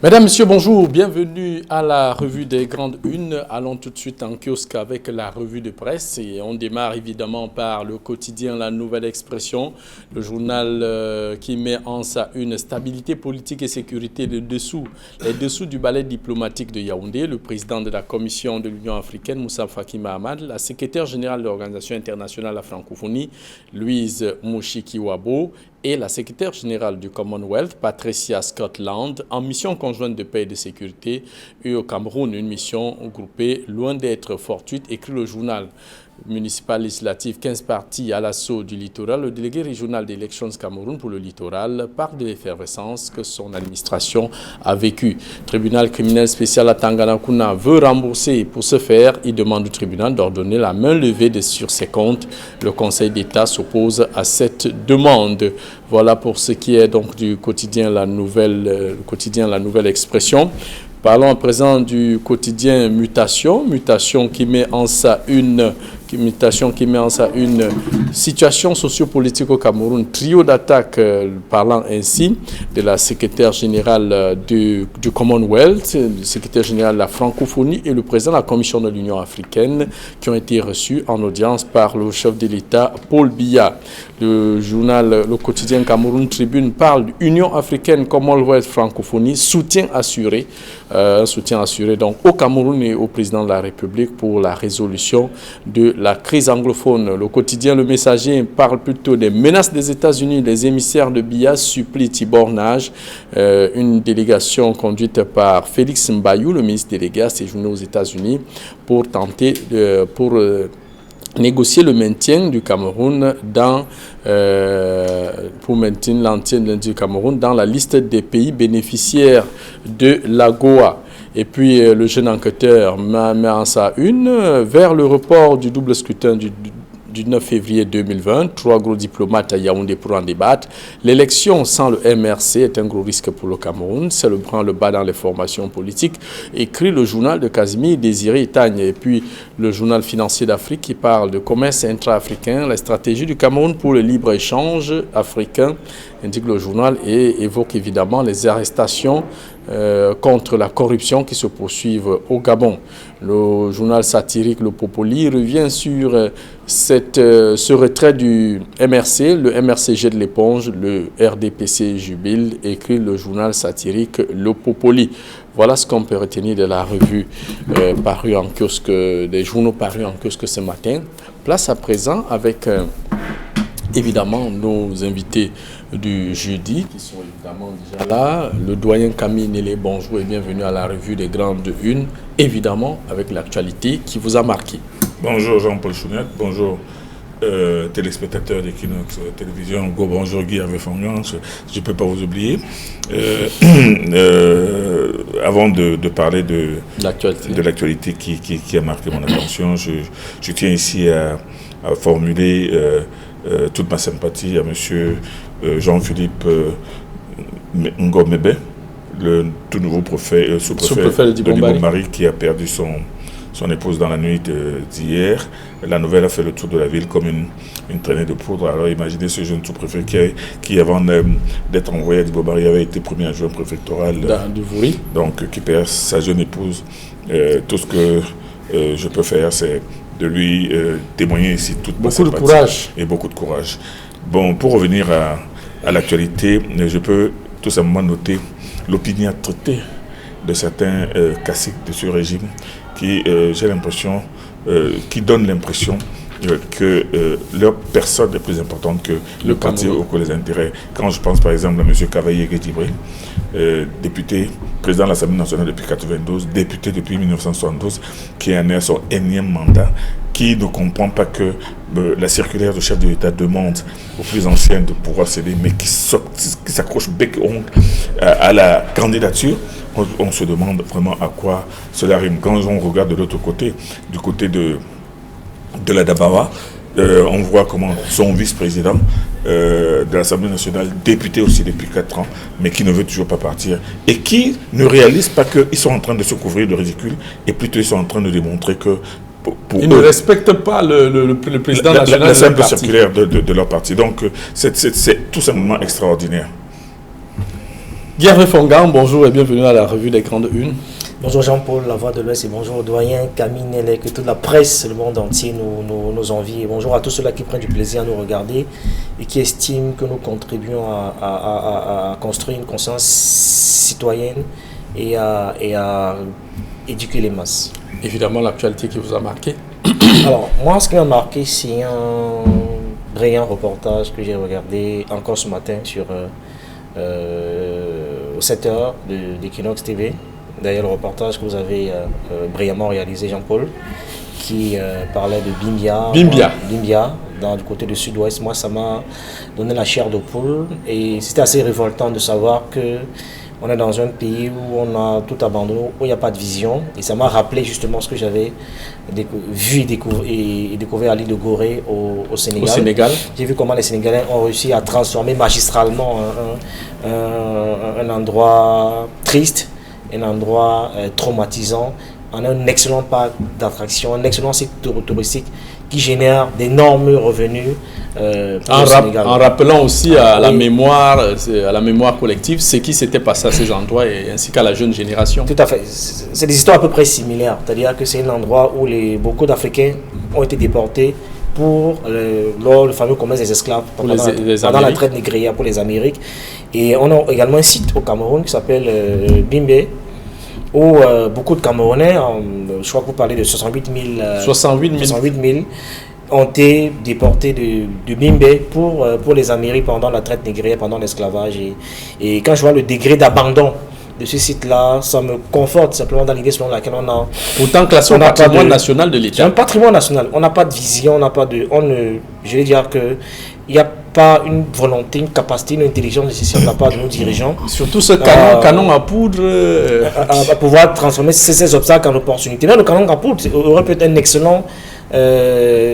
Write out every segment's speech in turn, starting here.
Mesdames, Messieurs, bonjour, bienvenue à la revue des grandes unes. Allons tout de suite en kiosque avec la revue de presse et on démarre évidemment par le quotidien La Nouvelle Expression, le journal qui met en sa une stabilité politique et sécurité les dessous du balai diplomatique de Yaoundé, le président de la Commission de l'Union africaine, Moussa Faki Mahamat, la secrétaire générale de l'Organisation internationale de la francophonie, Louise Mouchikiwabo, et la secrétaire générale du Commonwealth, Patricia Scotland, en mission conjointe de paix et de sécurité, et au Cameroun, une mission groupée loin d'être fortuite, écrit le journal municipal législatif, 15 partis à l'assaut du littoral. Le délégué régional d'Elections Cameroun pour le littoral parle de l'effervescence que son administration a vécue. Le tribunal criminel spécial à Tanganakuna veut rembourser. Pour ce faire, il demande au tribunal d'ordonner la main levée sur ses comptes. Le Conseil d'État s'oppose à cette demande. Voilà pour ce qui est donc du quotidien La Nouvelle Expression. Parlons à présent du quotidien Mutation qui met en sa une situation sociopolitique au Cameroun, trio d'attaques parlant ainsi de la secrétaire générale du Commonwealth, le secrétaire général de la francophonie et le président de la Commission de l'Union africaine qui ont été reçus en audience par le chef de l'État, Paul Biya. Le quotidien Cameroun Tribune parle d'Union africaine, Commonwealth, francophonie, soutien assuré donc au Cameroun et au président de la République pour la résolution de la crise anglophone. Le quotidien Le Messager parle plutôt des menaces des États-Unis. Les émissaires de Biya supplient Tibor Nage, une délégation conduite par Félix Mbayou, le ministre délégué à séjourner aux États-Unis, pour tenter négocier le maintien du Cameroun dans la liste des pays bénéficiaires de l'AGOA. Et puis le jeune enquêteur met en sa une vers le report du double scrutin du 9 février 2020. 3 gros diplomates à Yaoundé pour en débattre. L'élection sans le MRC est un gros risque pour le Cameroun. C'est le branle-bas dans les formations politiques, écrit le journal de Casimir Désiré Itagne. Et puis le journal financier d'Afrique qui parle de commerce intra-africain, la stratégie du Cameroun pour le libre-échange africain, indique le journal, et évoque évidemment les arrestations contre la corruption qui se poursuivent au Gabon. Le journal satirique Le Popoli revient sur ce retrait du MRC. Le MRC jette l'éponge, le RDPC jubile, écrit le journal satirique Le Popoli. Voilà ce qu'on peut retenir de la revue parue en kiosque, des journaux parus en kiosque ce matin. Place à présent avec évidemment nos invités du jeudi qui sont évidemment déjà là. Le doyen Camille Nélé, bonjour et bienvenue à la revue des grandes unes, évidemment avec l'actualité qui vous a marqué. Bonjour Jean-Paul Chouniat, bonjour téléspectateurs d'Equinox Télévision, bonjour Guy Hervé Fangan, je ne peux pas vous oublier. Avant de parler de l'actualité qui a marqué mon attention, je tiens ici à formuler toute ma sympathie à monsieur Jean-Philippe Ngomebe, le tout nouveau sous-préfet de Dibombarie qui a perdu son épouse dans la nuit d'hier. La nouvelle a fait le tour de la ville comme une traînée de poudre. Alors imaginez ce jeune sous-préfet qui avant d'être envoyé à Dibombarie avait été premier adjoint préfectoral donc qui perd sa jeune épouse. Tout ce que je peux faire, c'est de lui témoigner ici toute ma sympathie. Beaucoup de courage. Et beaucoup de courage. Bon, pour revenir à l'actualité, je peux tout simplement noter l'opiniâtreté de certains caciques de ce régime qui, j'ai l'impression, qui donnent l'impression que leur personne est plus importante que le parti ou que les intérêts. Quand je pense par exemple à M. Cavaillé Guédibré, député, président de l'Assemblée nationale depuis 1992, député depuis 1972, qui est né à son énième mandat, qui ne comprend pas que la circulaire du chef de l'État demande aux plus anciens de pouvoir céder, mais qui s'accroche bec et ongle à la candidature. On se demande vraiment à quoi cela rime. Quand on regarde de l'autre côté, du côté de la Dabawa, on voit comment son vice-président de l'Assemblée nationale, député aussi depuis 4 ans, mais qui ne veut toujours pas partir, et qui ne réalise pas qu'ils sont en train de se couvrir de ridicule, et plutôt ils sont en train de démontrer que ils ne respectent pas le président national la simple circulaire de leur parti. Donc c'est tout simplement extraordinaire. Guerre Fongan, bonjour et bienvenue à la revue des Grandes Unes. Bonjour Jean-Paul, la voix de l'Ouest, et bonjour au doyen Camille Nellet, que toute la presse, le monde entier nous envie. Et bonjour à tous ceux-là qui prennent du plaisir à nous regarder et qui estiment que nous contribuons à construire une conscience citoyenne et à éduquer les masses. Évidemment, l'actualité qui vous a marqué. Alors, moi, ce qui m'a marqué, c'est un brillant reportage que j'ai regardé encore ce matin sur 7h d'Equinox TV. D'ailleurs, le reportage que vous avez brillamment réalisé, Jean-Paul, qui parlait de Bimbia, du côté du sud-ouest. Moi, ça m'a donné la chair de poule et c'était assez révoltant de savoir que on est dans un pays où on a tout abandonné, où il n'y a pas de vision. Et ça m'a rappelé justement ce que j'avais vu et découvert à l'île de Gorée au Sénégal. J'ai vu comment les Sénégalais ont réussi à transformer magistralement un endroit triste, un endroit traumatisant, en un excellent parc d'attractions, un excellent site touristique qui génère d'énormes revenus pour le Sénégal. En rappelant aussi à la mémoire collective ce qui s'était passé à ces endroits et ainsi qu'à la jeune génération. Tout à fait. C'est des histoires à peu près similaires. C'est-à-dire que c'est un endroit où beaucoup d'Africains ont été déportés lors du fameux commerce des esclaves pendant la traite négrière pour les Amériques. Et on a également un site au Cameroun qui s'appelle Bimbé, où beaucoup de Camerounais, je crois que vous parlez de 68 000 ont été déportés de Bimbé pour les Amériques pendant la traite négrière, pendant l'esclavage. Et quand je vois le degré d'abandon de ce site-là, ça me conforte simplement dans l'idée selon laquelle on a... Pourtant classé au patrimoine national de l'État. C'est un patrimoine national. On n'a pas de vision, je vais dire que il n'y a pas une volonté, une capacité, une intelligence nécessaire de la part de nos dirigeants. Surtout ce canon à poudre. À pouvoir transformer ces obstacles en opportunités. Là, le canon à poudre aurait pu être un excellent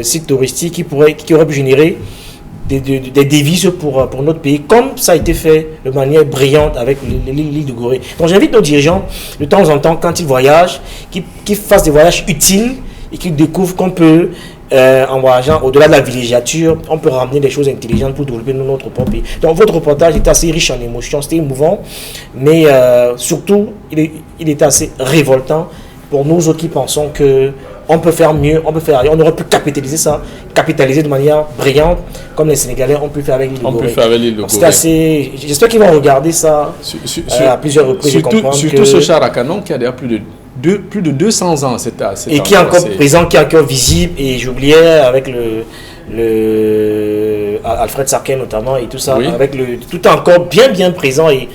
site touristique qui aurait pu générer des devises pour notre pays, comme ça a été fait de manière brillante avec l'île de Gorée. Donc j'invite nos dirigeants, de temps en temps, quand ils voyagent, qu'ils fassent des voyages utiles et qu'ils découvrent qu'on peut, en voyageant au-delà de la villégiature, on peut ramener des choses intelligentes pour développer notre propre pays. Donc votre reportage était assez riche en émotions, c'était émouvant, mais surtout, il était assez révoltant pour nous autres qui pensons que on peut faire mieux, on aurait pu capitaliser de manière brillante, comme les Sénégalais ont pu faire avec l'île de Gorée. C'est assez... J'espère qu'ils vont regarder ça à plusieurs reprises. Surtout ce char à canon qui a déjà plus de 200 ans. Et qui est encore présent, qui est encore visible. Et j'oubliais avec Alfred Sarkin notamment et tout ça, oui. Tout est encore bien présent et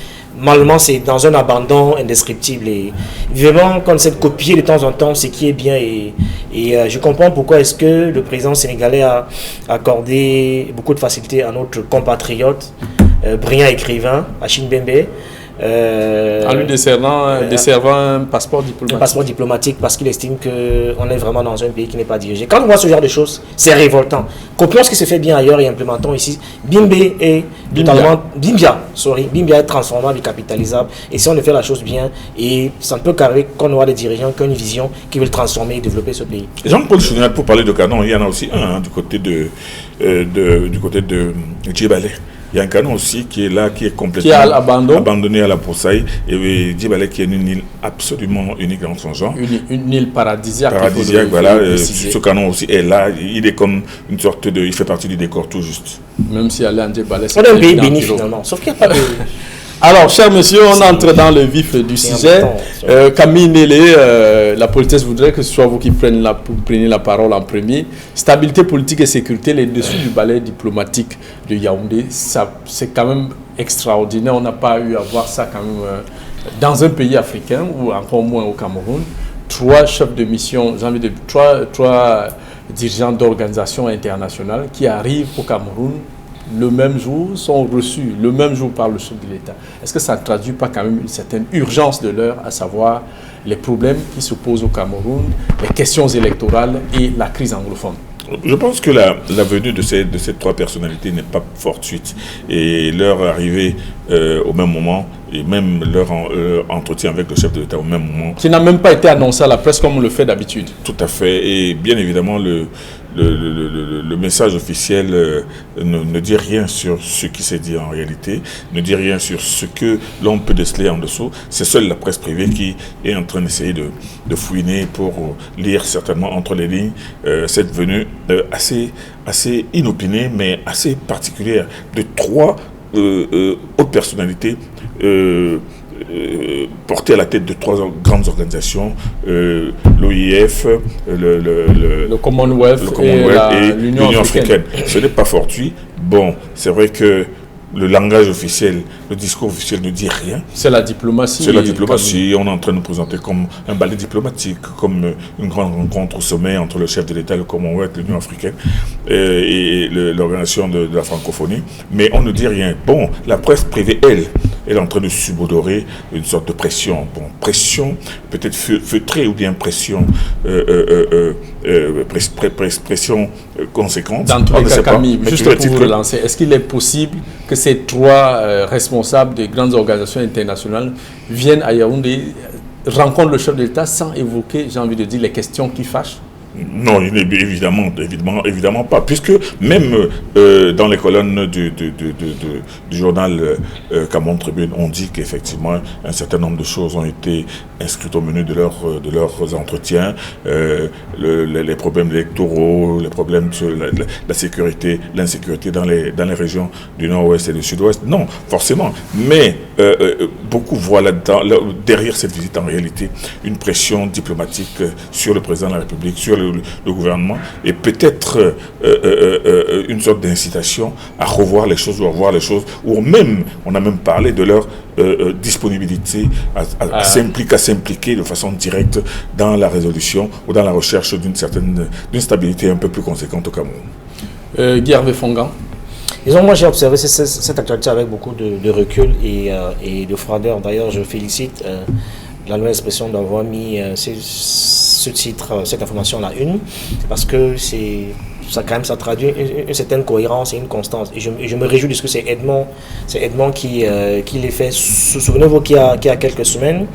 malheureusement, c'est dans un abandon indescriptible. Et vraiment, qu'on essaie de copier de temps en temps ce qui est bien. Et je comprends pourquoi est-ce que le président sénégalais a accordé beaucoup de facilité à notre compatriote, brillant écrivain, Achille Bembe. En lui desservant un passeport diplomatique. Un passeport diplomatique parce qu'il estime qu'on est vraiment dans un pays qui n'est pas dirigé. Quand on voit ce genre de choses, c'est révoltant. Copions ce qui se fait bien ailleurs et implémentons ici. Bimbia est transformable et capitalisable. Et si on fait la chose bien, et ça ne peut qu'arriver qu'on aura des dirigeants qui ont une vision qui veulent transformer et développer ce pays. Jean-Paul Chounel, pour parler de canon, il y en a aussi un du côté de Djibalé. Il y a un canon aussi qui est là, qui est complètement abandonné à la broussaille. Et Djibalé qui est une île absolument unique dans son genre. Une île paradisiaque. Voilà. Ce canon aussi est là. Il est comme une sorte de... Il fait partie du décor tout juste. Même si aller en Djibalé, c'est un pays béni finalement. Sauf qu'il n'y a pas de... Alors, chers messieurs, on entre dans le vif du sujet. Camille Nellet, la politesse voudrait que ce soit vous qui preniez la parole en premier. Stabilité politique et sécurité, les dessus du balai diplomatique de Yaoundé, c'est quand même extraordinaire. On n'a pas eu à voir ça quand même dans un pays africain ou encore moins au Cameroun. 3 chefs de mission, trois dirigeants d'organisations internationales qui arrivent au Cameroun le même jour, sont reçus le même jour par le chef de l'État. Est-ce que ça ne traduit pas quand même une certaine urgence de l'heure, à savoir les problèmes qui se posent au Cameroun, les questions électorales et la crise anglophone? Je pense que la venue de ces 3 personnalités n'est pas fortuite et leur arrivée au même moment et même leur entretien avec le chef de l'État au même moment. Qui n'a même pas été annoncé à la presse comme on le fait d'habitude. Tout à fait. Et bien évidemment, le message officiel ne dit rien sur ce qui s'est dit en réalité, ne dit rien sur ce que l'on peut déceler en dessous. C'est seule la presse privée qui est en train d'essayer de fouiner pour lire certainement entre les lignes cette venue assez inopinée, mais assez particulière de 3 hautes personnalités portées à la tête de 3 grandes organisations, l'OIF, le Commonwealth et l'Union africaine. Ce n'est pas fortuit. Bon, c'est vrai que le langage officiel, le discours officiel ne dit rien. C'est la diplomatie. C'est la diplomatie. On est en train de nous présenter comme un ballet diplomatique, comme une grande rencontre au sommet entre le chef de l'État, le Commonwealth, l'Union africaine et l'organisation de la francophonie. Mais on ne dit rien. Bon, la presse privée, elle est en train de subodorer une sorte de pression. Bon, pression peut-être feutrée ou bien pression conséquente. Dans tous les cas, Camille, juste pour vous relancer, est-ce qu'il est possible que ces 3 responsables des grandes organisations internationales viennent à Yaoundé, rencontrent le chef de l'État sans évoquer, j'ai envie de dire, les questions qui fâchent? Non, évidemment pas, puisque même dans les colonnes du journal Cameroun Tribune, on dit qu'effectivement un certain nombre de choses ont été inscrites au menu de leurs entretiens, les problèmes électoraux, les problèmes sur la sécurité, l'insécurité dans les régions du nord-ouest et du sud-ouest. Non, forcément, mais beaucoup voient là-dedans, derrière cette visite en réalité, une pression diplomatique sur le président de la République, sur le gouvernement, et peut-être une sorte d'incitation à revoir les choses ou à voir les choses, ou même, on a même parlé de leur disponibilité à s'impliquer de façon directe dans la résolution ou dans la recherche d'une stabilité un peu plus conséquente au Cameroun. Guy Hervé Fongan. Disons, moi j'ai observé cette actualité avec beaucoup de recul et de froideur. D'ailleurs, je félicite la nouvelle expression d'avoir mis ce titre, cette information à la une, parce que ça traduit une certaine cohérence et une constance. Et je me réjouis de ce que c'est Edmond qui les fait. Souvenez-vous qu'il y a quelques semaines,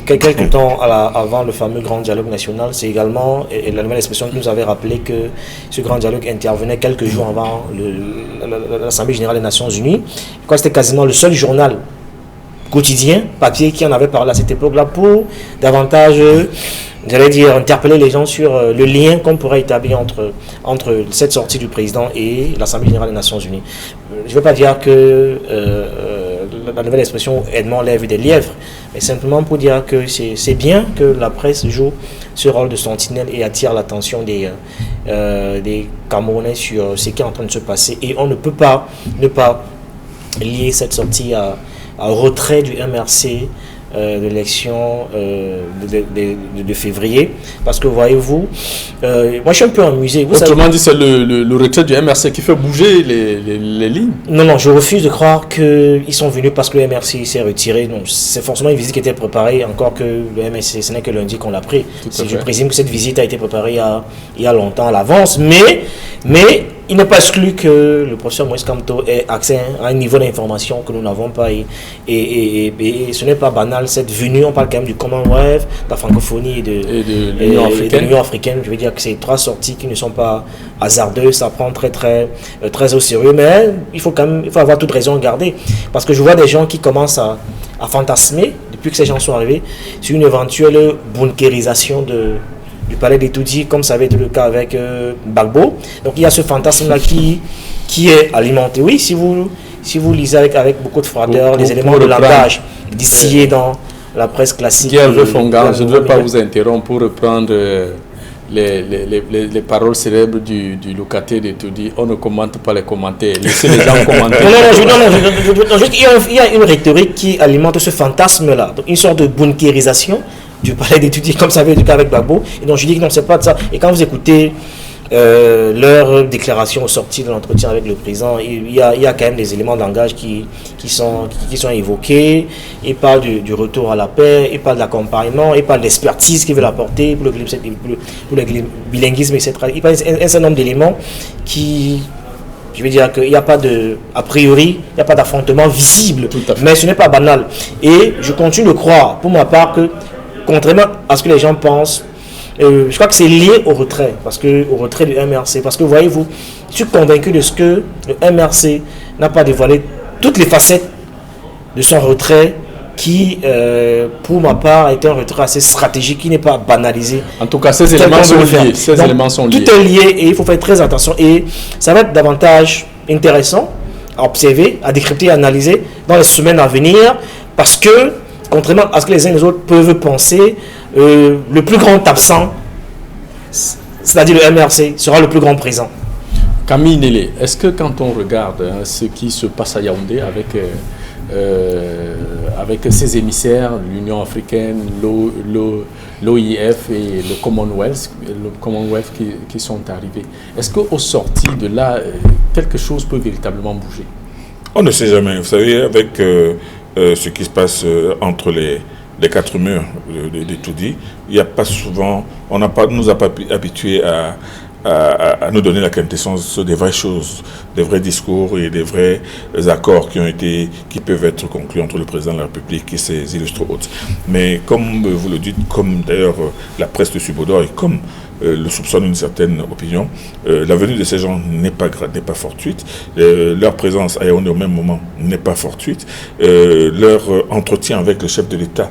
quelques temps avant le fameux grand dialogue national, c'est également la nouvelle expression qui nous avait rappelé que ce grand dialogue intervenait quelques jours avant l'Assemblée générale des Nations Unies. Je crois que c'était quasiment le seul journal quotidien, papier, qui en avait parlé à cette époque-là pour davantage, j'allais dire, interpeller les gens sur le lien qu'on pourrait établir entre cette sortie du président et l'Assemblée générale des Nations Unies. Je ne veux pas dire que la nouvelle expression Edmond lève des lièvres, mais simplement pour dire que c'est bien que la presse joue ce rôle de sentinelle et attire l'attention des Camerounais sur ce qui est en train de se passer. Et on ne peut pas ne pas lier cette sortie à retrait du MRC de l'élection de février, parce que voyez-vous, moi je suis un peu amusé. Autrement dit, c'est le retrait du MRC qui fait bouger les lignes? Non, je refuse de croire qu'ils sont venus parce que le MRC s'est retiré. Non, c'est forcément une visite qui était préparée, encore que le MRC, ce n'est que lundi qu'on l'a pris. Je présume que cette visite a été préparée il y a longtemps à l'avance, mais il n'est pas exclu que le professeur Moïse Kamto ait accès à un niveau d'information que nous n'avons pas, et ce n'est pas banal cette venue. On parle quand même du Commonwealth, de la francophonie et de l'Union africaine. Je veux dire que c'est 3 sorties qui ne sont pas hasardeuses, ça prend très au sérieux, mais il faut avoir toute raison de garder, parce que je vois des gens qui commencent à fantasmer, depuis que ces gens sont arrivés, sur une éventuelle bunkérisation du palais d'Etoudi, comme ça avait été le cas avec Gbagbo. Donc il y a ce fantasme-là qui est alimenté. Oui, si vous lisez avec beaucoup de froideur les éléments de langage distillés dans la presse classique. Guy Fongan, je ne veux pas vous interrompre pour reprendre les paroles célèbres du locataire d'Etoudi. On ne commente pas les commentaires. Laissez les gens commenter. Il y a une rhétorique qui alimente ce fantasme-là. Donc une sorte de bunkérisation du palais d'Etoudi, comme ça avait été le cas avec Gbagbo. Et donc je dis que non, c'est pas de ça. Et quand vous écoutez leur déclaration sortie de l'entretien avec le président, il y a quand même des éléments de langage qui sont évoqués. Il parle du retour à la paix, il parle de l'accompagnement, il parle de l'expertise qu'il veut apporter pour le bilinguisme, etc. Il parle d'un certain nombre d'éléments qui... Je veux dire qu'il n'y a pas a priori, il n'y a pas d'affrontement visible, mais ce n'est pas banal. Et je continue de croire, pour ma part, que contrairement à ce que les gens pensent, je crois que c'est lié au retrait, au retrait du MRC. Parce que voyez-vous, je suis convaincu de ce que le MRC n'a pas dévoilé toutes les facettes de son retrait qui, pour ma part, a été un retrait assez stratégique, qui n'est pas banalisé. En tout cas, ces éléments sont liés. Tout est lié et il faut faire très attention. Et ça va être davantage intéressant à observer, à décrypter, à analyser dans les semaines à venir, parce que, contrairement à ce que les uns et les autres peuvent penser, le plus grand absent, c'est-à-dire le MRC, sera le plus grand présent. Camille Nélé, est-ce que quand on regarde ce qui se passe à Yaoundé avec ses émissaires, l'Union africaine, l'OIF et le Commonwealth qui sont arrivés, est-ce qu'au sorti de là, quelque chose peut véritablement bouger? On ne sait jamais. Vous savez, avec ce qui se passe entre les quatre murs de Toudi, il n'y a pas souvent, nous a pas habitués à nous donner la quintessence des vraies choses, des vrais discours et des vrais accords qui peuvent être conclus entre le président de la République et ses illustres hôtes. Mais comme vous le dites, comme d'ailleurs la presse de Subodor et comme le soupçonne une certaine opinion, la venue de ces gens n'est pas fortuite, leur présence à Yaoundé au même moment n'est pas fortuite, leur entretien avec le chef de l'État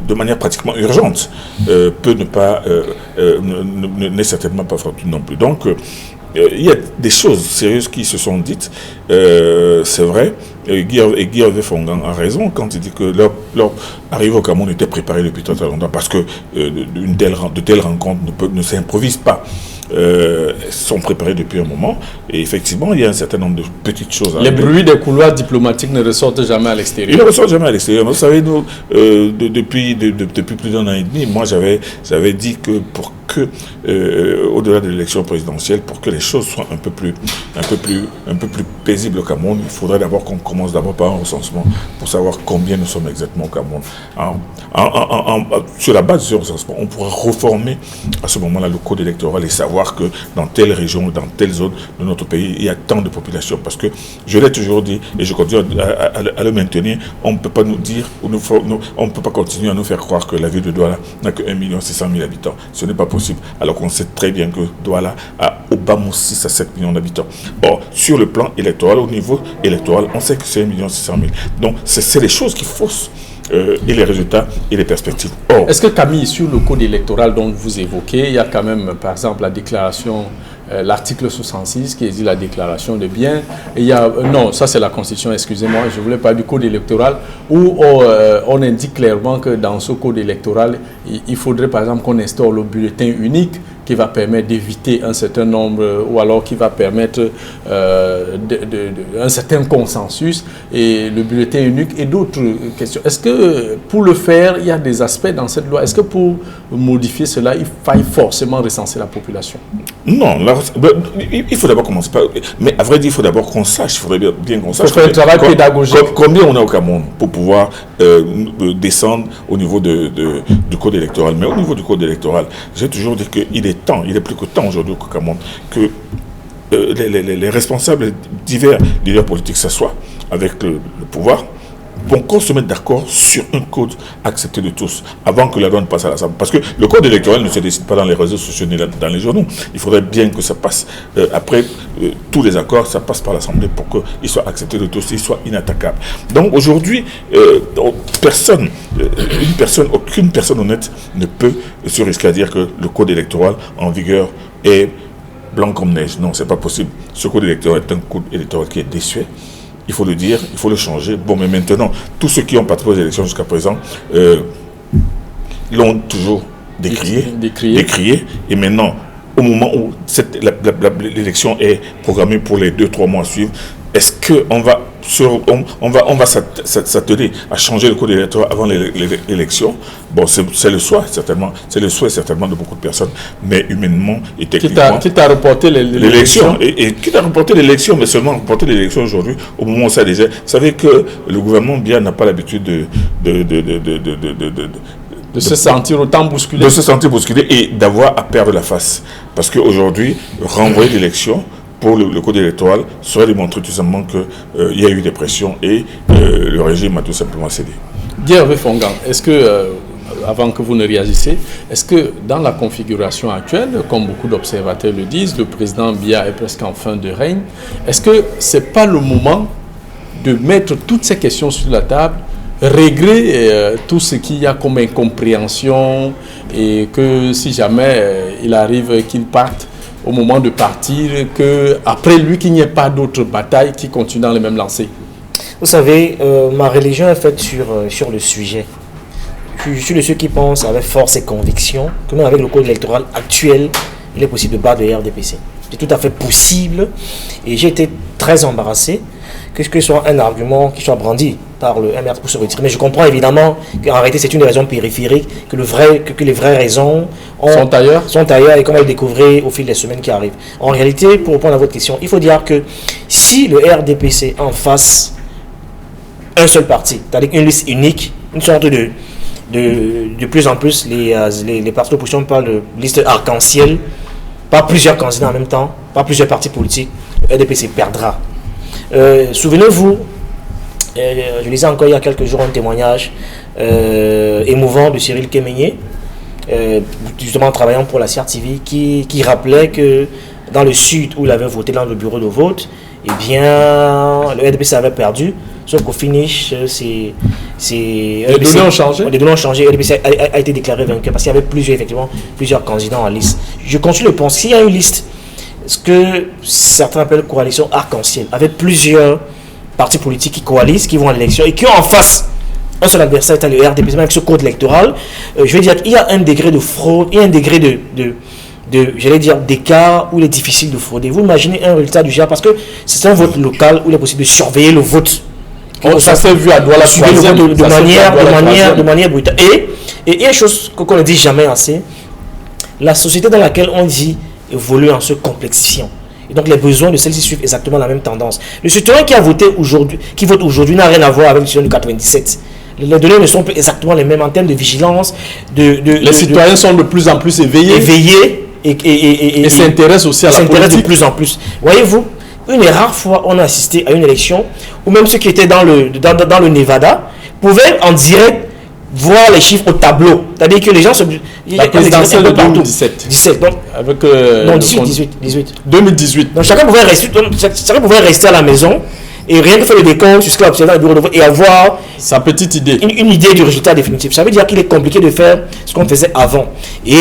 de manière pratiquement urgente, n'est certainement pas fortuite non plus. Donc, il y a des choses sérieuses qui se sont dites, c'est vrai, et Guy Hervé Fongan a raison quand il dit que leur arrivée au Cameroun était préparée depuis très longtemps, parce que de telles rencontres ne s'improvisent pas. Sont préparés depuis un moment, et effectivement il y a un certain nombre de petites choses. Les bruits des couloirs diplomatiques ne ressortent jamais à l'extérieur. Ils ne ressortent jamais à l'extérieur. Vous savez, nous, depuis plus d'un an et demi, moi j'avais dit que pour que, au-delà de l'élection présidentielle, pour que les choses soient un peu plus paisibles au Cameroun, il faudrait d'abord qu'on commence d'abord par un recensement pour savoir combien nous sommes exactement au Cameroun. Sur la base de ce recensement, on pourra reformer à ce moment-là le code électoral et savoir que dans telle région, dans telle zone de notre pays, il y a tant de population. Parce que je l'ai toujours dit et je continue à le maintenir, on ne peut pas nous dire, on ne peut pas continuer à nous faire croire que la ville de Douala n'a que 1 600 000 habitants. Ce n'est pas possible. Alors qu'on sait très bien que Douala a au bas 6 à 7 millions d'habitants. Or, sur le plan électoral, au niveau électoral, on sait que c'est 1 600 000. Donc, c'est les choses qui faussent et les résultats et les perspectives. Or, est-ce que Camille, sur le code électoral dont vous évoquez, il y a quand même, par exemple, la déclaration, l'article 66 qui dit la déclaration de biens, et il y a, non, ça c'est la Constitution, excusez-moi, je ne voulais pas du code électoral, où on indique clairement que dans ce code électoral, il faudrait par exemple qu'on instaure le bulletin unique qui va permettre d'éviter un certain nombre, ou alors qui va permettre un certain consensus, et le bulletin unique et d'autres questions. Est-ce que pour le faire, il y a des aspects dans cette loi? Est-ce que pour modifier cela, il faille forcément recenser la population? Non, il faut d'abord commencer par... Mais à vrai dire, il faut d'abord qu'on sache, il faudrait bien qu'on sache... Il faut faire un travail pédagogique. Combien on est au Cameroun pour pouvoir descendre au niveau du code électoral. Mais au niveau du code électoral, j'ai toujours dit qu'il est temps, il est plus que temps aujourd'hui au Cameroun que les responsables divers leaders politiques s'assoient avec le pouvoir pour qu'on se mette d'accord sur un code accepté de tous avant que la loi ne passe à l'Assemblée. Parce que le code électoral ne se décide pas dans les réseaux sociaux ni dans les journaux. Il faudrait bien que ça passe. Après tous les accords, ça passe par l'Assemblée pour qu'il soit accepté de tous, qu'il soit inattaquable. Donc aujourd'hui, aucune personne honnête ne peut se risquer à dire que le code électoral en vigueur est blanc comme neige. Non, c'est pas possible. Ce code électoral est un code électoral qui est désuet. Il faut le dire, il faut le changer. Bon, mais maintenant, tous ceux qui ont participé aux élections jusqu'à présent l'ont toujours décrié. Et maintenant, au moment où l'élection est programmée pour les 2-3 mois à suivre, est-ce qu'on va s'atteler à changer le code électoral avant l'élection? Bon, c'est le souhait certainement de beaucoup de personnes, mais humainement et techniquement. Quitte à reporter l'élection. Et quitte à reporter l'élection, mais seulement reporter l'élection aujourd'hui, au moment où ça déjà. Vous savez que le gouvernement bien n'a pas l'habitude de se sentir autant bousculé. De se sentir bousculé et d'avoir à perdre la face. Parce qu'aujourd'hui, renvoyer l'élection pour le code électoral serait démontrer tout simplement qu'il y a eu des pressions et le régime a tout simplement cédé. Guy Hervé Fongan, est-ce que avant que vous ne réagissiez, est-ce que dans la configuration actuelle, comme beaucoup d'observateurs le disent, le président Biya est presque en fin de règne, est-ce que ce n'est pas le moment de mettre toutes ces questions sur la table, régler tout ce qu'il y a comme incompréhension et que si jamais il arrive qu'il parte, au moment de partir, qu'après lui, qu'il n'y ait pas d'autres batailles qui continuent dans les mêmes lancers? Vous savez, ma religion est faite sur le sujet. Je suis de ceux qui pensent avec force et conviction que même avec le code électoral actuel, il est possible de battre le RDPC. C'est tout à fait possible et j'ai été très embarrassé que ce soit un argument qui soit brandi par le MR pour se retirer. Mais je comprends évidemment qu'en réalité c'est une raison périphérique, que les vraies raisons sont ailleurs et qu'on va le découvrir au fil des semaines qui arrivent. En réalité, pour répondre à votre question, il faut dire que si le RDPC en face un seul parti, c'est-à-dire une liste unique, une sorte de plus en plus, les partis d'opposition parlent de liste arc-en-ciel, pas plusieurs candidats en même temps, pas plusieurs partis politiques, le RDPC perdra. Souvenez-vous, je lisais encore il y a quelques jours un témoignage émouvant de Cyril Kemenyé, justement travaillant pour la CRTV, qui rappelait que dans le sud où il avait voté dans le bureau de vote, eh bien, le RDPC avait perdu, sauf qu'au finish, les données ont changé. Les données ont changé, le RDPC a été déclaré vainqueur parce qu'il y avait plusieurs candidats en liste. Je continue de penser, s'il y a une liste, ce que certains appellent coalition arc-en-ciel, avec plusieurs partis politiques qui coalisent, qui vont à l'élection et qui ont en face un seul adversaire, c'est le RDPC, avec ce code électoral, je vais dire qu'il y a un degré de fraude, il y a un degré d'écart où il est difficile de frauder. Vous imaginez un résultat du genre, parce que c'est un vote local où il est possible de surveiller le vote. Ça s'est vu à Douala de manière brutale. Et il y a une chose qu'on ne dit jamais assez, la société dans laquelle on vit évolue en se complexifiant. Et donc les besoins de celle-ci suivent exactement la même tendance. Le citoyen qui vote aujourd'hui n'a rien à voir avec le citoyen de 97. Les données ne sont plus exactement les mêmes en termes de vigilance. Les citoyens sont de plus en plus éveillés et s'intéressent aussi à la politique. De plus en plus. Voyez-vous, une rare fois, on a assisté à une élection où même ceux qui étaient dans le Nevada pouvaient en direct voir les chiffres au tableau. C'est-à-dire que les gens se... La présidentielle de 2017. Donc, avec, non, 18. 2018. Donc chacun pouvait rester à la maison et rien que faire le décompte jusqu'à observer le bureau de vote et avoir sa petite idée. Une idée du résultat définitif. Ça veut dire qu'il est compliqué de faire ce qu'on faisait avant. Et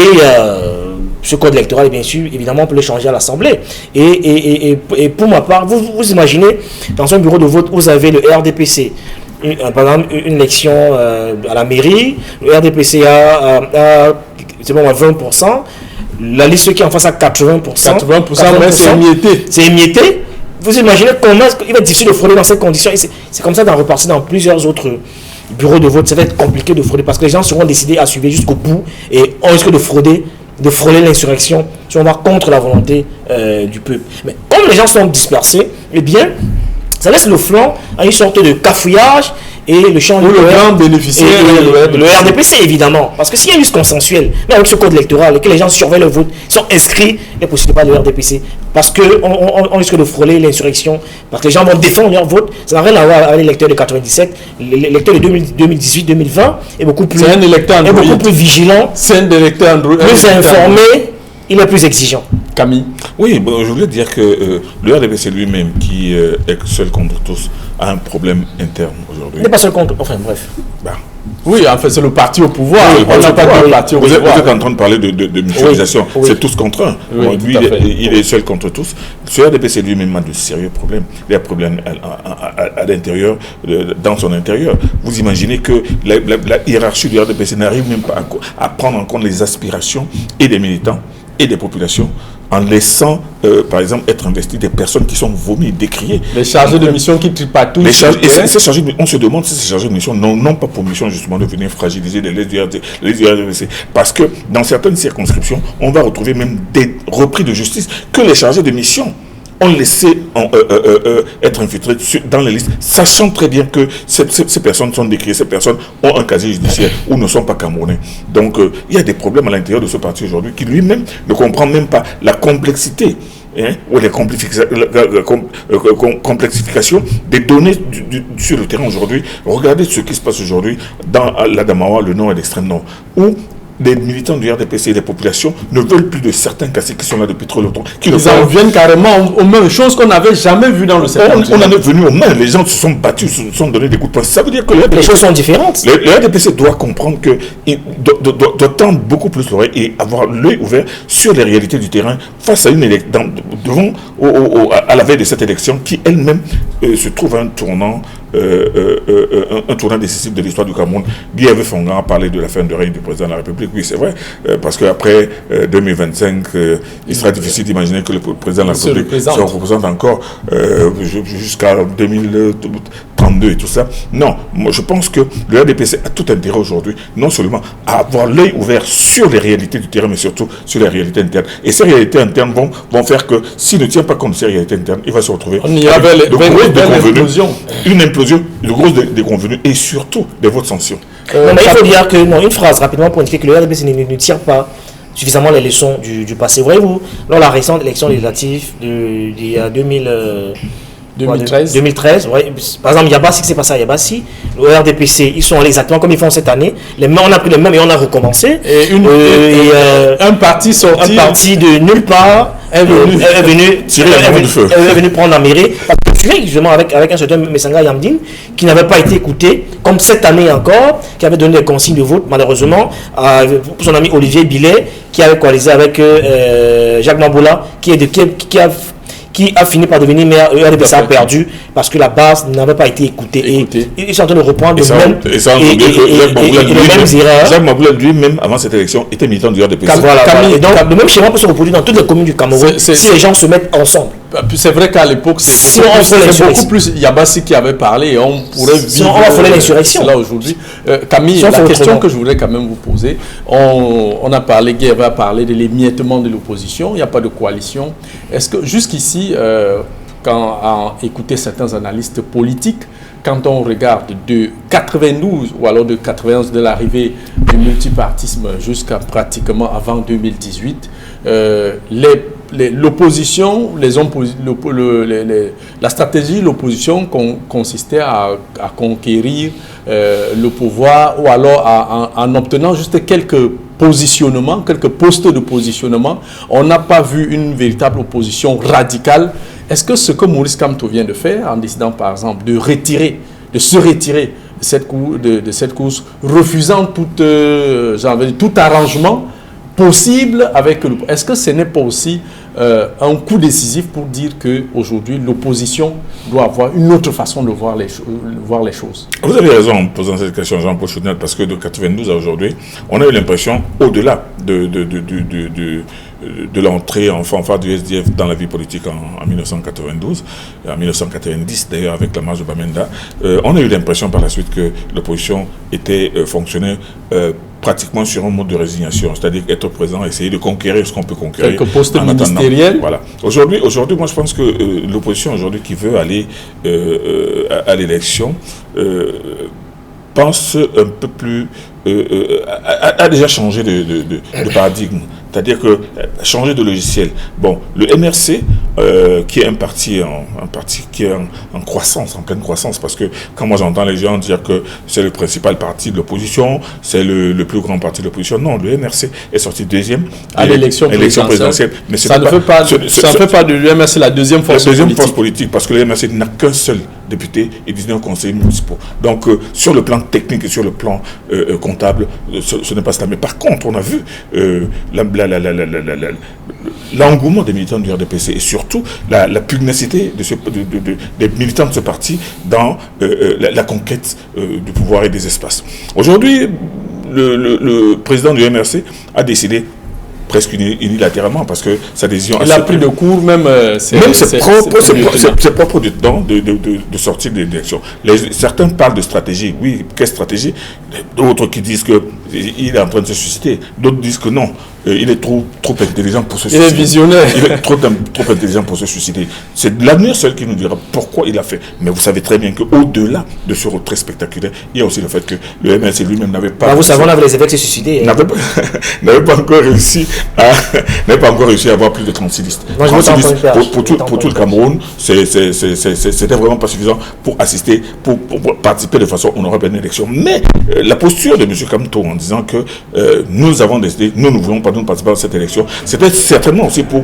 ce code électoral, bien sûr, évidemment, on peut le changer à l'Assemblée. Et pour ma part, vous imaginez, dans un bureau de vote, vous avez le RDPC, par exemple, une élection à la mairie, le RDPC a 20%, la liste qui est en face à 80%. 80%, mais c'est émietté. C'est émietté. Vous imaginez comment il va être difficile de frauder dans ces conditions. C'est comme ça d'en repartir dans plusieurs autres bureaux de vote. Ça va être compliqué de frauder parce que les gens seront décidés à suivre jusqu'au bout et on risque de frauder l'insurrection si on va contre la volonté du peuple. Mais comme les gens sont dispersés, eh bien, ça laisse le flanc à une sorte de cafouillage et le champ le grand bénéficiaire le RDPC évidemment. Parce que s'il y a une liste consensuelle, mais avec ce code électoral et que les gens surveillent le vote, sont inscrits, il est possible de pas le RDPC. Parce qu'on risque de frôler l'insurrection, parce que les gens vont défendre leur vote. Ça n'a rien à voir avec l'électeur de 97. L'électeur de 2018-2020 est beaucoup plus vigilant, c'est un électeur plus informé, il est plus exigeant. Camille. Oui, bon, je voulais dire que le RDPC lui-même, qui est seul contre tous, a un problème interne aujourd'hui. Il n'est pas seul contre, enfin bref. Bah. Oui, en fait, c'est le parti au pouvoir. Oui, on n'a pas de parti au pouvoir. Vous êtes en train de parler de mutualisation. Oui. C'est tous contre un. Oui, bon, lui, il est seul contre tous. Ce RDPC lui-même a de sérieux problèmes. Il y a des problèmes à l'intérieur, dans son intérieur. Vous imaginez que la hiérarchie du RDPC n'arrive même pas à prendre en compte les aspirations et des militants et des populations, en laissant, par exemple, être investis des personnes qui sont vomies, décriées. Les chargés de mission qui tripatouillent. On se demande si ces chargés de mission n'ont pas pour mission justement de venir fragiliser les listes du RDPC. Parce que dans certaines circonscriptions, on va retrouver même des repris de justice que les chargés de mission ont laissé être infiltrés dans les listes, sachant très bien que ces personnes sont décriées, ces personnes ont un casier judiciaire ou ne sont pas camerounais. Donc, il y a des problèmes à l'intérieur de ce parti aujourd'hui qui lui-même ne comprend même pas la complexité ou les complexifications des données sur le terrain aujourd'hui. Regardez ce qui se passe aujourd'hui dans l'Adamawa, le nord et l'extrême nord, où les militants du RDPC et les populations ne veulent plus de certains caciques qui sont là depuis trop longtemps. Ils en viennent carrément aux mêmes choses qu'on n'avait jamais vues dans le secteur. On en est venu aux mains, les gens se sont battus, se sont donné des coups de poing. Ça veut dire que les choses sont différentes. Le RDPC doit comprendre qu'il doit tendre beaucoup plus l'oreille et avoir l'œil ouvert sur les réalités du terrain face à une élection, à la veille de cette élection qui elle-même se trouve à un tournant décisif de l'histoire du Cameroun. Guy Hervé Fongan a parlé de la fin de règne du président de la République. Oui, c'est vrai, parce qu'après 2025, il sera difficile d'imaginer que le président de la République se représente encore jusqu'à 2032 et tout ça. Non, moi je pense que le RDPC a tout intérêt aujourd'hui, non seulement à avoir l'œil ouvert sur les réalités du terrain, mais surtout sur les réalités internes. Et ces réalités internes vont faire que s'il ne tient pas compte de ces réalités internes, il va se retrouver une implosion, de grosses déconvenues et surtout des votes sanctions. Mais il faut dire que, une phrase rapidement pour indiquer que le RDPC ne tire pas suffisamment les leçons du passé. Voyez-vous, lors de la récente élection législative d'il y a 2013, ouais, par exemple, Yabassi, c'est pas ça, Yabassi, le RDPC, ils sont allés exactement comme ils font cette année. On a pris les mêmes et on a recommencé. Et un parti sorti. Un parti de nulle part est venu prendre la mairie. Justement avec un certain Messanga Yamdine qui n'avait pas été écouté, comme cette année encore, qui avait donné des consignes de vote, malheureusement, pour son ami Olivier Billet, qui avait coalisé avec Jacques Mamboula, qui a fini par devenir maire. Le RDPC a perdu parce que la base n'avait pas été écoutée. Et ils sont en train de reprendre les mêmes erreurs. Jacques Mamboula lui-même, avant cette élection, était militant du RDPC. Et donc, le même schéma peut se reproduire dans toutes les communes du Cameroun si les gens se mettent ensemble. C'est vrai qu'à l'époque, c'est beaucoup plus Yabassi qui avait parlé et on pourrait vivre l'insurrection là aujourd'hui. Camille, la question que je voudrais quand même vous poser, on a parlé, Guy a parlé de l'émiettement de l'opposition, il n'y a pas de coalition. Est-ce que jusqu'ici, quand à écouter certains analystes politiques, quand on regarde de 92 ou alors de 91 de l'arrivée du multipartisme jusqu'à pratiquement avant 2018, l'opposition, la stratégie de l'opposition consistait à conquérir le pouvoir ou alors en obtenant juste quelques positionnements, quelques postes de positionnement. On n'a pas vu une véritable opposition radicale. Est-ce que ce que Maurice Kamto vient de faire, en décidant par exemple de se retirer de cette course, refusant tout arrangement possible avec le... Est-ce que ce n'est pas aussi un coup décisif pour dire qu'aujourd'hui, l'opposition doit avoir une autre façon de voir les choses? Vous avez raison en posant cette question, Jean-Paul Chounel, parce que de 92 à aujourd'hui, on a eu l'impression, au-delà de l'entrée en fanfare du SDF dans la vie politique en 1992, en 1990 d'ailleurs avec la marche de Bamenda, on a eu l'impression par la suite que l'opposition fonctionnait pratiquement sur un mode de résignation, c'est-à-dire être présent, essayer de conquérir ce qu'on peut conquérir. Quelques postes ministériels. Voilà. Aujourd'hui, moi je pense que l'opposition aujourd'hui qui veut aller à l'élection pense un peu plus, a déjà changé de paradigme. C'est-à-dire que changer de logiciel. Bon, le MRC, qui est un parti qui est en croissance, en pleine croissance, parce que quand moi j'entends les gens dire que c'est le principal parti de l'opposition, c'est le plus grand parti de l'opposition, non, le MRC est sorti deuxième à l'élection présidentielle. Mais ça ne fait pas de l'MRC la deuxième force politique, parce que le MRC n'a qu'un seul député et 19 conseillers municipaux. Donc, sur le plan technique et sur le plan comptable, ce n'est pas cela. Mais par contre, on a vu l'engouement des militants du RDPC et surtout la pugnacité des militants de ce parti dans la conquête du pouvoir et des espaces. Aujourd'hui, le président du MRC a décidé presque unilatéralement, parce que sa décision... Il a pris de court, c'est propre du temps de sortir de l'élection. Certains parlent de stratégie. Oui, quelle stratégie? D'autres qui disent que il est en train de se susciter. D'autres disent que non, il est trop intelligent pour se suicider. Il est visionnaire. Il est trop intelligent pour se suicider. C'est l'avenir seul qui nous dira pourquoi il a fait. Mais vous savez très bien qu'au-delà de ce retrait spectaculaire, il y a aussi le fait que le MLC lui-même n'avait pas... vous savez, on avait les évêques se suicider. N'avait pas encore réussi à avoir plus de 36 listes. Moi, pour tout le Cameroun, c'était vraiment pas suffisant pour assister, pour participer de façon honorable à une élection. Mais la posture de M. Kamto en disant que nous avons décidé, nous ne voulons pas nous participer à cette élection, c'était certainement aussi pour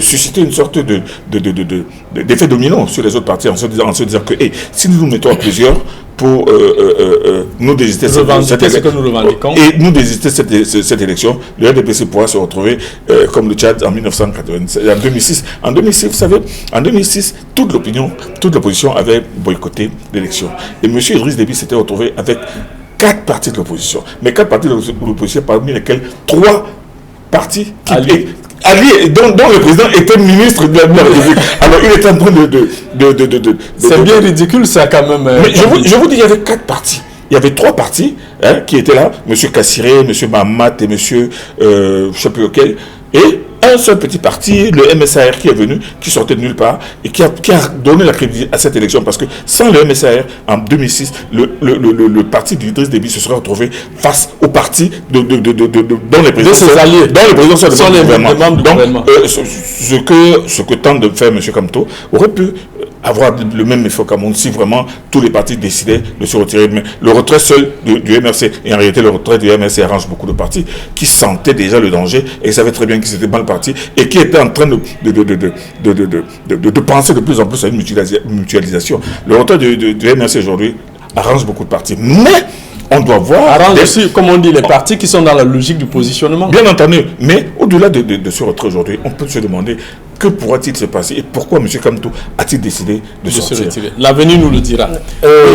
susciter une sorte d'effet domino sur les autres partis en se disant que si nous nous mettons à plusieurs pour nous désister cette élection, le RDPC pourra se retrouver comme le Tchad en 1996, en 2006. En 2006, vous savez, en 2006, toute l'opposition avait boycotté l'élection. Et M. Idriss Déby s'était retrouvé avec 4 partis de l'opposition. Mais 4 partis de l'opposition, parmi lesquels 3 partis alliés, dont le président était ministre de la République. Alors il était en train c'est bien ridicule ça quand même. Mais je vous dis, il y avait 4 partis. Il y avait 3 partis qui étaient là, M. Kassiré, M. Mahamat et M. je ne sais plus lequel. Et un seul petit parti, le MSAR qui est venu, qui sortait de nulle part et qui a donné la crédibilité à cette élection parce que sans le MSAR, en 2006, le parti d'Idriss Déby se serait retrouvé face au parti dont les présidents sont les membres du gouvernement. Ce que tente de faire M. Kamto aurait pu avoir le même effet au Cameroun si vraiment tous les partis décidaient de se retirer. Mais le retrait seul du MRC, et en réalité le retrait du MRC arrange beaucoup de partis qui sentaient déjà le danger et savaient très bien qu'ils étaient mal partis et qui étaient en train de penser de plus en plus à une mutualisation. Le retrait du MRC aujourd'hui arrange beaucoup de partis. Mais on doit voir... Arrange aussi, comme on dit, les partis qui sont dans la logique du positionnement. Bien entendu. Mais au-delà de ce retrait aujourd'hui, on peut se demander que pourra-t-il se passer et pourquoi M. Kamto a-t-il décidé de se retirer. L'avenir nous le dira.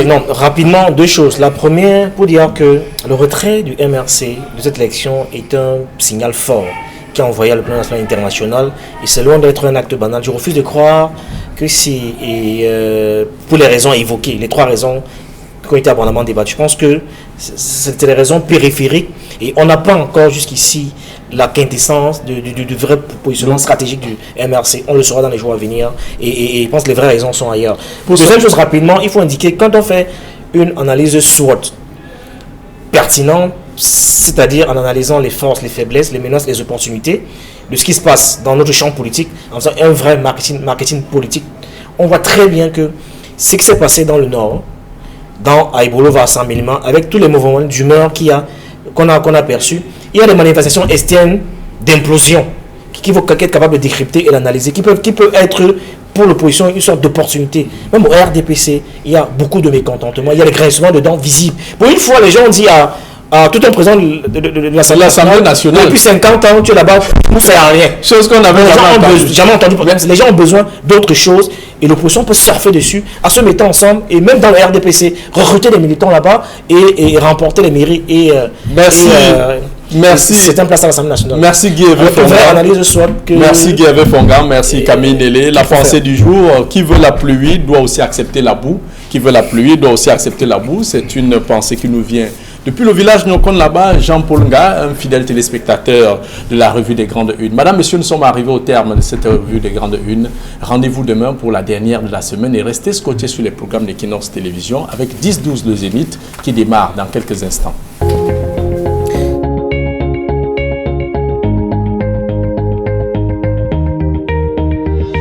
Non, rapidement, 2 choses. La première, pour dire que le retrait du MRC de cette élection est un signal fort qui a envoyé le plan national international et c'est loin d'être un acte banal. Je refuse de croire que c'est pour les raisons évoquées, les 3 raisons qui ont été abondamment débattues. Je pense que c'était des raisons périphériques et on n'a pas encore jusqu'ici la quintessence du vrai positionnement stratégique du MRC. On le saura dans les jours à venir et je pense que les vraies raisons sont ailleurs. Deuxième chose rapidement, il faut indiquer quand on fait une analyse SWOT pertinente, c'est-à-dire en analysant les forces, les faiblesses, les menaces, les opportunités de ce qui se passe dans notre champ politique, en faisant un vrai marketing politique, on voit très bien que ce qui s'est passé dans le Nord, dans Aïbolo-Va, avec tous les mouvements d'humeur qu'on a perçus, il y a des manifestations externes d'implosion qu'il faut être capable de décrypter et d'analyser, qui peut être pour l'opposition une sorte d'opportunité. Même au RDPC, il y a beaucoup de mécontentement, il y a des grincements de dents visibles. Pour une fois, les gens ont dit à tout un président de l'Assemblée nationale, depuis 50 ans, tu es là-bas, vous ne faites rien. Chose qu'on n'avait jamais entendu. Les gens ont besoin d'autres choses et l'opposition peut surfer dessus en se mettant ensemble et même dans le RDPC, recruter des militants là-bas et remporter les mairies. Merci. C'est un place à l'Assemblée nationale. Merci Guy Hervé Fongan. Merci Guy Hervé Fongan. Merci Camille Nélé. La pensée du jour, qui veut la pluie doit aussi accepter la boue. Qui veut la pluie doit aussi accepter la boue. C'est une pensée qui nous vient depuis le village Nyokon là-bas. Jean-Paul Nga, un fidèle téléspectateur de la revue des Grandes Unes. Madame, Monsieur, nous sommes arrivés au terme de cette revue des Grandes Unes. Rendez-vous demain pour la dernière de la semaine et restez scotchés sur les programmes d'Equinox Télévision avec 10-12 le Zénith qui démarre dans quelques instants.